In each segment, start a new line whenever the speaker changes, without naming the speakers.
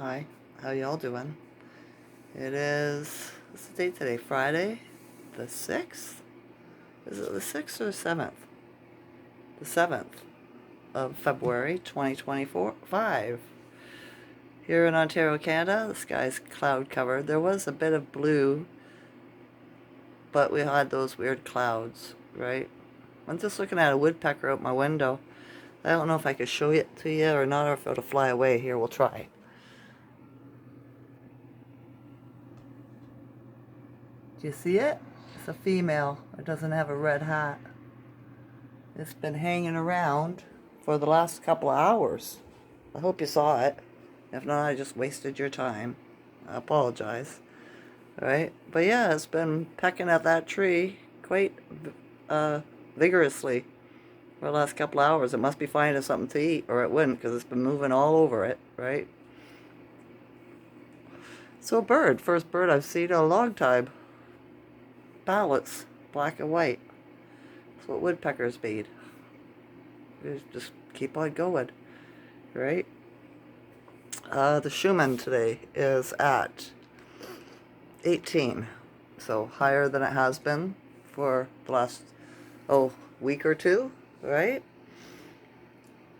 Hi, how y'all doing? What's the date today? Friday, the 6th? Is it the 6th or the 7th? The 7th of February, 2025. Here in Ontario, Canada, the sky's cloud covered. There was a bit of blue, but we had those weird clouds, right? I'm just looking at a woodpecker out my window. I don't know if I could show it to you or not, or if it'll fly away. Here, we'll try. Do you see it? It's a female. It doesn't have a red hat. It's been hanging around for the last couple of hours. I hope you saw it. If not, I just wasted your time. I apologize. Alright? But yeah, it's been pecking at that tree quite vigorously for the last couple of hours. It must be finding something to eat, or it wouldn't, because it's been moving all over it, right? So a bird. First bird I've seen in a long time. Ballots. Black and white. That's what woodpeckers made. Just keep on going, right? The Schuman today is at 18, so higher than it has been for the last week or two, right?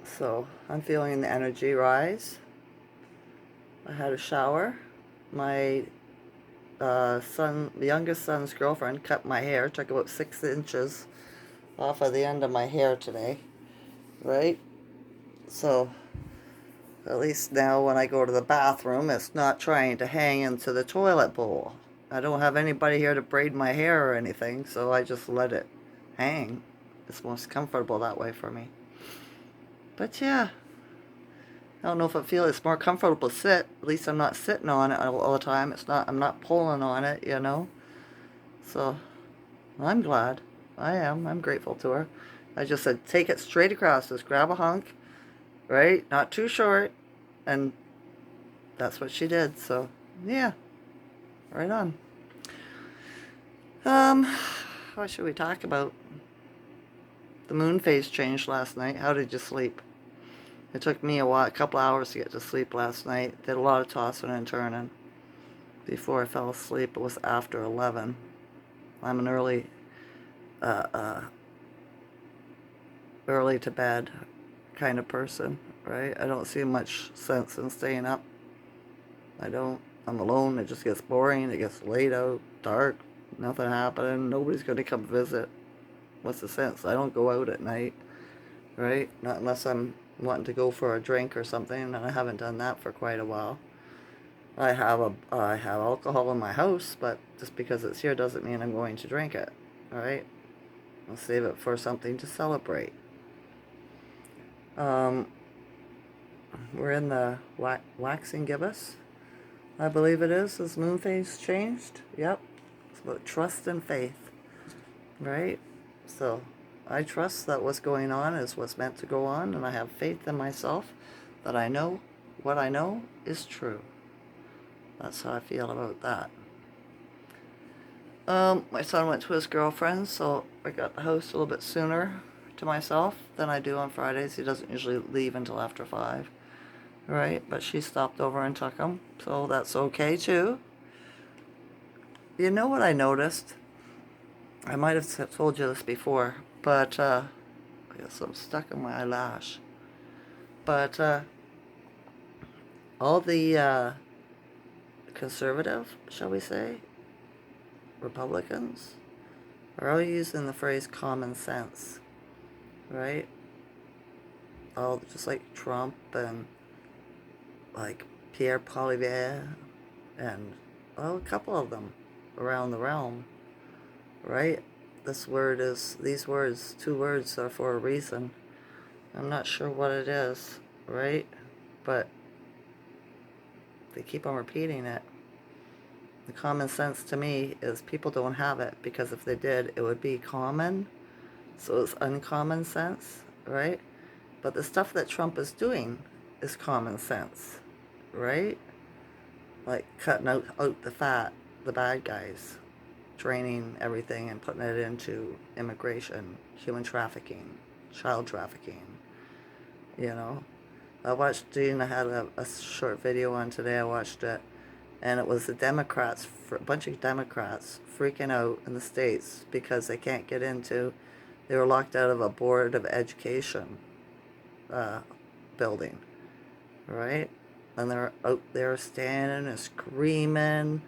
So I'm feeling the energy rise. I had a shower. My the youngest son's girlfriend cut my hair, took about 6 inches off of the end of my hair today, right? So at least now when I go to the bathroom, it's not trying to hang into the toilet bowl. I don't have anybody here to braid my hair or anything, so I just let it hang. It's most comfortable that way for me. But yeah, I don't know if it's more comfortable to sit. At least I'm not sitting on it all the time. I'm not pulling on it, you know. So I'm glad. I am. I'm grateful to her. I just said, take it straight across. Just grab a hunk, right? Not too short. And that's what she did. So, yeah. Right on. What should we talk about? The moon phase changed last night. How did you sleep? It took me a couple hours to get to sleep last night. Did a lot of tossing and turning before I fell asleep. It was after 11. I'm an early to bed kind of person, right? I don't see much sense in staying up. I don't. I'm alone. It just gets boring. It gets late out, dark, nothing happening. Nobody's going to come visit. What's the sense? I don't go out at night, right? Not unless I'm wanting to go for a drink or something, and I haven't done that for quite a while. I have alcohol in my house, but just because it's here doesn't mean I'm going to drink it. All right, I'll save it for something to celebrate. We're in the waxing gibbous, I believe it is. Has moon phase changed? Yep. It's about trust and faith, right? So I trust that what's going on is what's meant to go on, and I have faith in myself that I know what I know is true. That's how I feel about that. My son went to his girlfriend, so I got the house a little bit sooner to myself than I do on Fridays. He doesn't usually leave until after 5, right? But she stopped over and took him, so that's okay too. You know what I noticed? I might have told you this before, but I guess I'm stuck in my eyelash. But all the conservative, shall we say, Republicans, are all using the phrase common sense, right? All just like Trump and like Pierre Poilievre and a couple of them around the realm, right? These words, 2 words are for a reason. I'm not sure what it is, right? But they keep on repeating it. The common sense to me is people don't have it, because if they did, it would be common. So it's uncommon sense, right? But the stuff that Trump is doing is common sense, right? Like cutting out the fat, the bad guys, draining everything and putting it into immigration, human trafficking, child trafficking, you know? I watched, Gina had a short video on today, I watched it, and it was the Democrats, a bunch of Democrats freaking out in the States because they can't get into, they were locked out of a Board of Education building, right? And they're out there standing and screaming,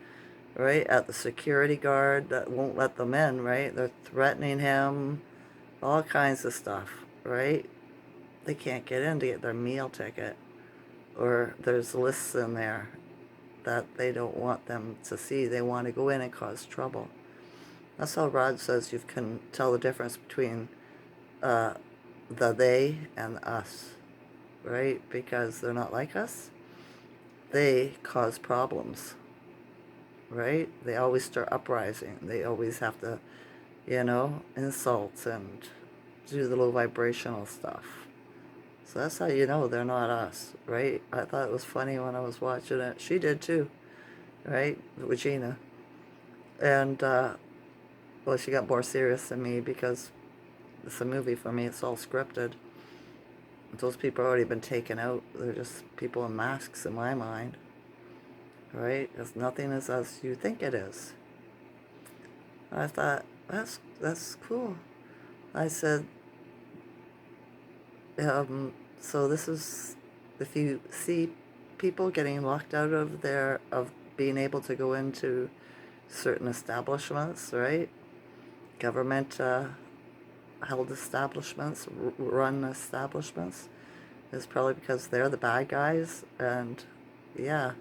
right, at the security guard that won't let them in, right? They're threatening him, all kinds of stuff, right? They can't get in to get their meal ticket. Or there's lists in there that they don't want them to see. They want to go in and cause trouble. That's how Rod says you can tell the difference between the they and us, right? Because they're not like us. They cause problems, right? They always stir uprising. They always have to, insult and do the little vibrational stuff. So that's how you know they're not us, right? I thought it was funny when I was watching it. She did too, right? Regina. And, well, she got more serious than me because it's a movie for me. It's all scripted. Those people have already been taken out. They're just people in masks in my mind, right? Because nothing is as you think it is. I thought, that's cool. I said, so this is, if you see people getting locked out of being able to go into certain establishments, right? Government held establishments, run establishments, is probably because they're the bad guys, and yeah,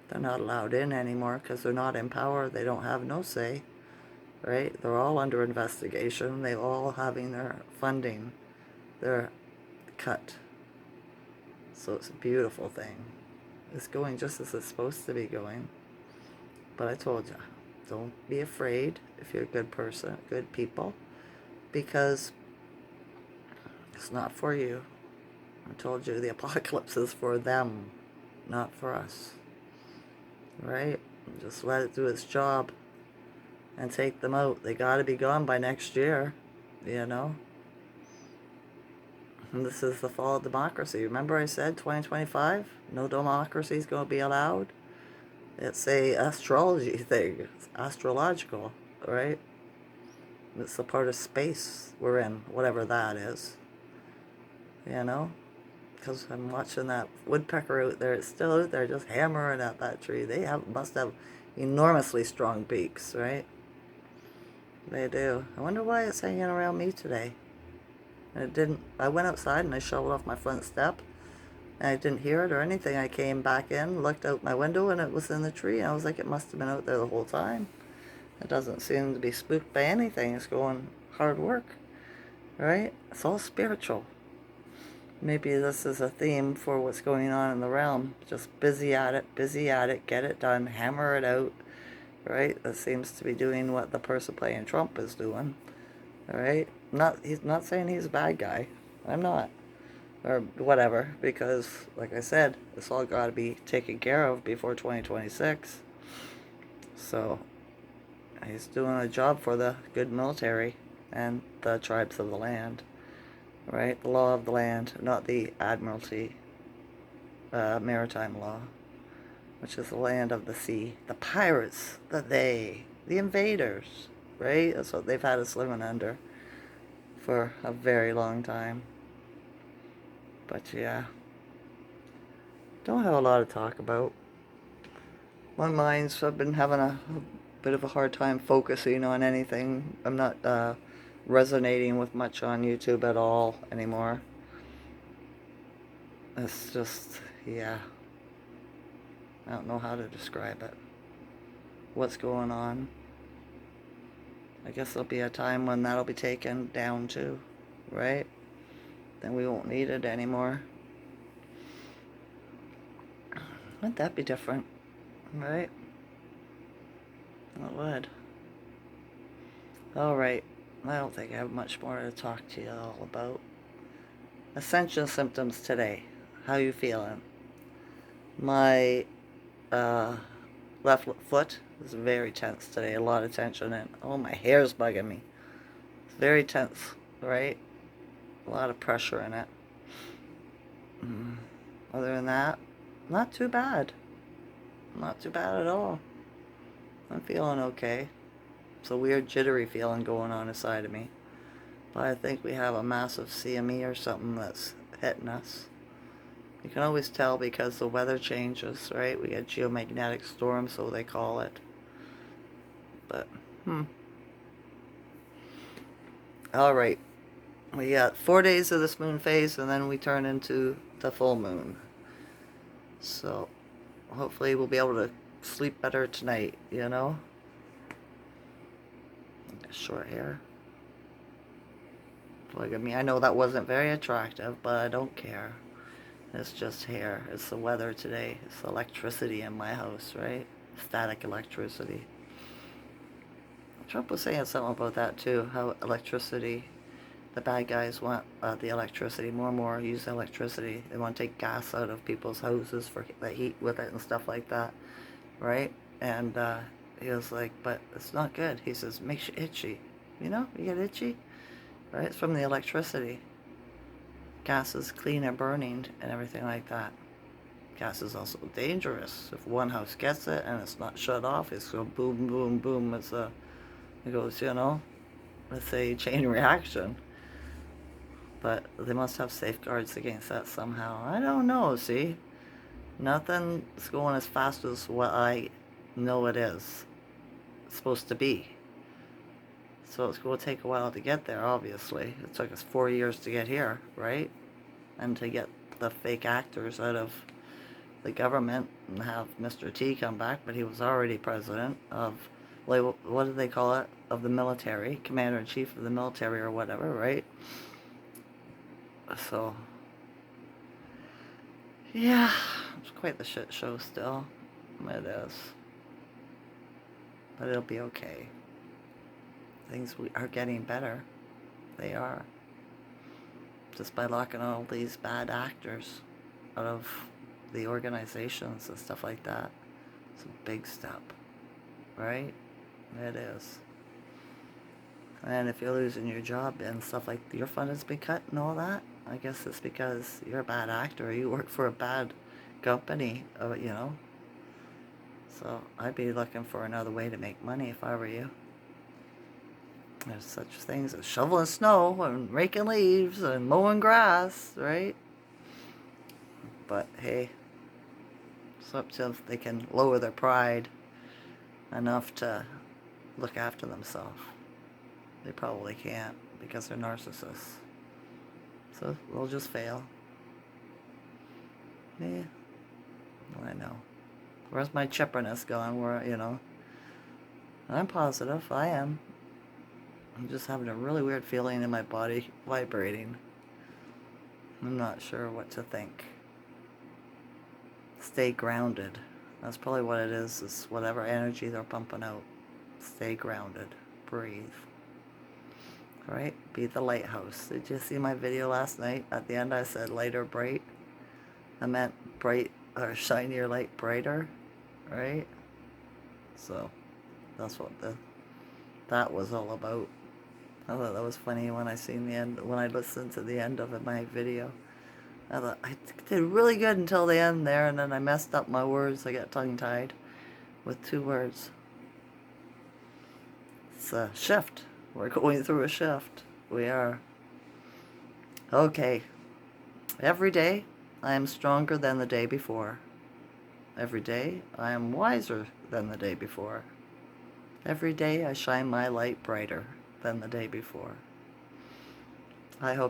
they're not allowed in anymore because they're not in power. They don't have no say, right? They're all under investigation. They all having their funding, their cut. So it's a beautiful thing. It's going just as it's supposed to be going. But I told you, don't be afraid if you're a good person, good people, because it's not for you. I told you the apocalypse is for them, not for us. Right? Just let it do its job and take them out. They gotta be gone by next year, And this is the fall of democracy. Remember I said 2025? No democracy is going to be allowed? It's a astrology thing. It's astrological, right? It's a part of space we're in, whatever that is. Because I'm watching that woodpecker out there. It's still out there just hammering at that tree. They must have enormously strong beaks, right? They do. I wonder why it's hanging around me today. And it didn't. I went outside and I shoveled off my front step. And I didn't hear it or anything. I came back in, looked out my window, and it was in the tree. And I was like, it must have been out there the whole time. It doesn't seem to be spooked by anything. It's going hard work, right? It's all spiritual. Maybe this is a theme for what's going on in the realm. Just busy at it, get it done, hammer it out, right? That seems to be doing what the person playing Trump is doing, all right? He's not saying he's a bad guy. I'm not. Or whatever, because, like I said, it's all got to be taken care of before 2026. So, he's doing a job for the good military and the tribes of the land. Right? The law of the land, not the Admiralty maritime law, which is the land of the sea. The pirates, the invaders, right? That's what they've had us living under for a very long time. But yeah, don't have a lot to talk about. My mind's, I've been having a bit of a hard time focusing on anything. I'm not resonating with much on YouTube at all anymore. It's just, yeah. I don't know how to describe it. What's going on? I guess there'll be a time when that'll be taken down too, right? Then we won't need it anymore. Wouldn't that be different, right? It would. Alright, I don't think I have much more to talk to you all about. Ascension symptoms today. How you feeling? My left foot is very tense today. A lot of tension and oh, my hair's bugging me. It's very tense, right? A lot of pressure in it. Other than that, not too bad. Not too bad at all. I'm feeling okay. It's a weird jittery feeling going on inside of me. But I think we have a massive CME or something that's hitting us. You can always tell because the weather changes, right? We get geomagnetic storms, so they call it. But, Alright. We got 4 days of this moon phase, and then we turn into the full moon. So, hopefully we'll be able to sleep better tonight, you know? Short hair. Look at me. I know that wasn't very attractive, but I don't care. It's just hair. It's the weather today. It's electricity in my house, right? Static electricity. Trump was saying something about that too, how electricity, the bad guys want the electricity, more and more use electricity. They want to take gas out of people's houses for the heat with it and stuff like that, right? And he was like, but it's not good. He says, makes you itchy. You know, you get itchy, right? It's from the electricity. Gas is clean and burning and everything like that. Gas is also dangerous. If one house gets it and it's not shut off, it's go boom, boom, boom. It goes, you know, it's a chain reaction. But they must have safeguards against that somehow. I don't know, see? Nothing's going as fast as what I know it is. It's supposed to be. So it's going to take a while to get there, obviously. It took us 4 years to get here, right? And to get the fake actors out of the government and have Mr. T come back, but he was already president of, like, what do they call it? Of the military, commander-in-chief of the military or whatever, right? So, yeah, it's quite the shit show still. It is. But it'll be okay. Things are getting better. They are. Just by locking all these bad actors out of the organizations and stuff like that. It's a big step. Right? It is. And if you're losing your job and stuff like your fund has been cut and all that, I guess it's because you're a bad actor or you work for a bad company, you know. So I'd be looking for another way to make money if I were you. There's such things as shoveling snow and raking leaves and mowing grass, right? But hey, it's up to if they can lower their pride enough to look after themselves. They probably can't because they're narcissists. So they'll just fail. Yeah, I know. Where's my chipperness going? Where, you know? I'm positive. I am. I'm just having a really weird feeling in my body vibrating. I'm not sure what to think. Stay grounded. That's probably what it is whatever energy they're pumping out. Stay grounded. Breathe. Right? Be the lighthouse. Did you see my video last night? At the end I said light or bright. I meant bright or shine your light brighter. Right? So that's what that was all about. I thought that was funny when I seen the end, when I listened to the end of my video. I thought I did really good until the end there, and then I messed up my words. I got tongue-tied with 2 words. It's a shift. We're going through a shift. We are. Okay. Every day, I am stronger than the day before. Every day, I am wiser than the day before. Every day, I shine my light brighter than the day before. I hope